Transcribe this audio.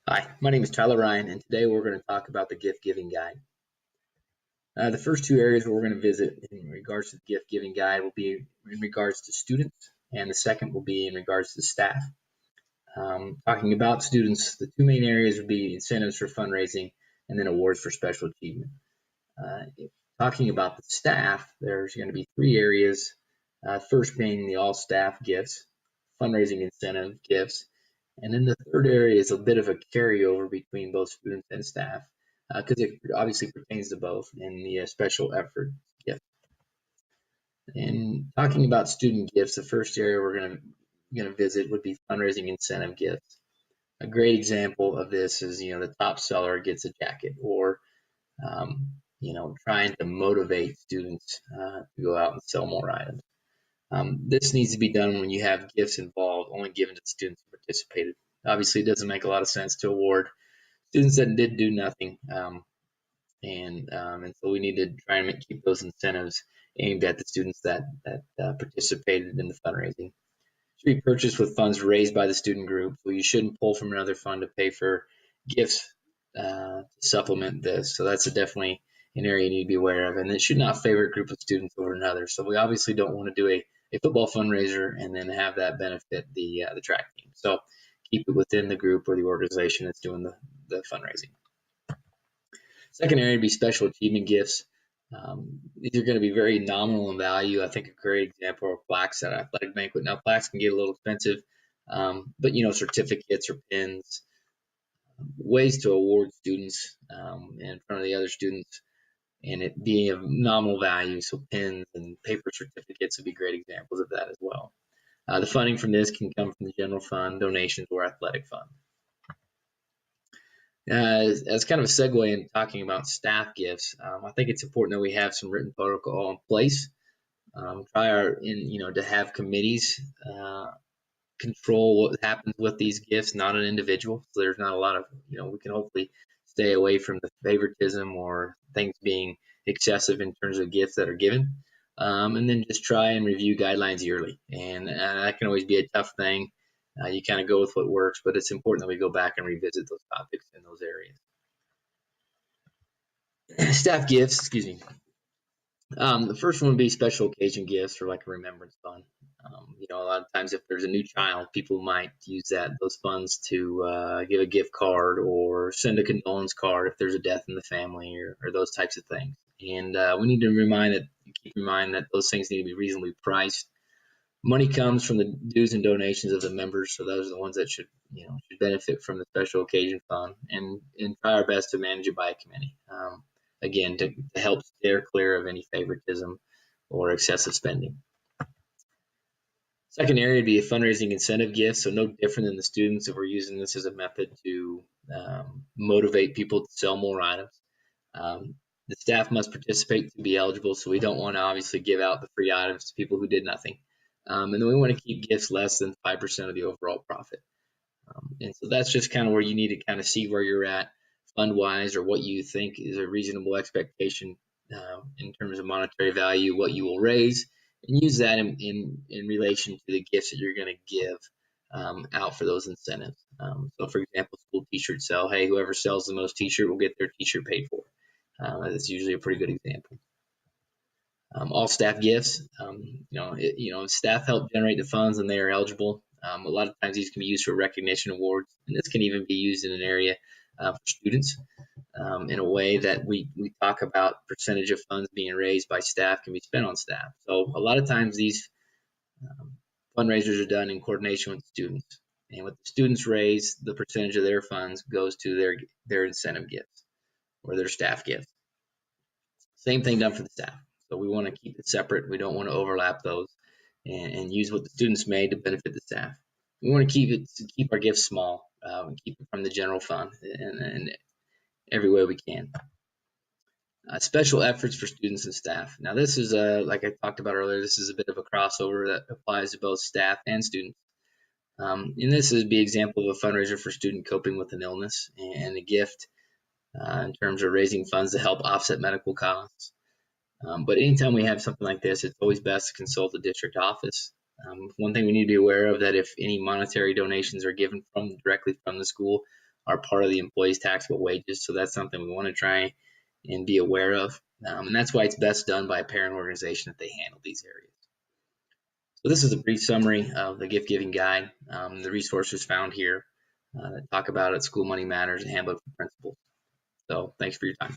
Hi, my name is Tyler Ryan, and today we're going to talk about the gift giving guide. The first two areas we're going to visit in regards to the gift giving guide will be in regards to students, and the second will be in regards to staff. Talking about students, the two main areas would be incentives for fundraising and then awards for special achievement. Talking about the staff, there's going to be three areas. First being the all staff gifts, fundraising incentive gifts, and then the third area is a bit of a carryover between both students and staff because it obviously pertains to both in the special effort gift. And talking about student gifts, the first area we're going to visit would be fundraising incentive gifts. A great example of this is, the top seller gets a jacket, or trying to motivate students to go out and sell more items. This needs to be done when you have gifts involved only given to the students who participated. Obviously, it doesn't make a lot of sense to award students that did do nothing, and so we need to try and keep those incentives aimed at the students that participated in the fundraising. It should be purchased with funds raised by the student group, so you shouldn't pull from another fund to pay for gifts to supplement this. So that's definitely an area you need to be aware of, and it should not favor a group of students over another. So we obviously don't want to do a football fundraiser and then have that benefit the track team. So keep it within the group or the organization that's doing the fundraising. Second area would be special achievement gifts. These are going to be very nominal in value. I think a great example are plaques at an athletic banquet. Now, plaques can get a little expensive, but certificates or pins, ways to award students in front of the other students, and it being of nominal value. So pins and paper certificates would be great examples of that as well. The funding from this can come from the general fund, donations, or athletic fund. As kind of a segue in talking about staff gifts, I think it's important that we have some written protocol in place. To have committees control what happens with these gifts, not an individual. So there's not a lot of, we can hopefully stay away from the favoritism or things being excessive in terms of gifts that are given. And then just try and review guidelines yearly. And that can always be a tough thing. You kind of go with what works, but it's important that we go back and revisit those topics in those areas. Staff gifts, excuse me. The first one would be special occasion gifts or like a remembrance fund. A lot of times if there's a new child, people might use those funds to give a gift card or send a condolence card if there's a death in the family or those types of things. And we need to keep in mind that those things need to be reasonably priced. Money comes from the dues and donations of the members, so those are the ones that should benefit from the special occasion fund, and try our best to manage it by a committee. Again, to help steer clear of any favoritism or excessive spending. Second area would be a fundraising incentive gift, so no different than the students if we're using this as a method to motivate people to sell more items. The staff must participate to be eligible, so we don't want to obviously give out the free items to people who did nothing. And then we want to keep gifts less than 5% of the overall profit. And so that's just kind of where you need to kind of see where you're at fund-wise, or what you think is a reasonable expectation in terms of monetary value, what you will raise, and use that in relation to the gifts that you're going to give out for those incentives. So, for example, school t-shirt sale. Hey, whoever sells the most t-shirt will get their t-shirt paid for. That's usually a pretty good example. All staff gifts. Staff help generate the funds and they are eligible. A lot of times these can be used for recognition awards, and this can even be used in an area for students in a way that we talk about percentage of funds being raised by staff can be spent on staff. So a lot of times these fundraisers are done in coordination with students, and what the students raise, the percentage of their funds goes to their incentive gifts or their staff gifts. Same thing done for the staff. So we want to keep it separate. We don't want to overlap those and use what the students made to benefit the staff. We want to keep our gifts small, and keep it from the general fund and every way we can. Special efforts for students and staff. Now this is, like I talked about earlier, this is a bit of a crossover that applies to both staff and students. And this is the example of a fundraiser for student coping with an illness and a gift in terms of raising funds to help offset medical costs. But anytime we have something like this, it's always best to consult the district office. One thing we need to be aware of that if any monetary donations are given directly from the school, are part of the employee's taxable wages. So that's something we want to try and be aware of. And that's why it's best done by a parent organization that they handle these areas. So this is a brief summary of the gift giving guide. The resources found here that talk about it: School Money Matters, a handbook for principals. So thanks for your time.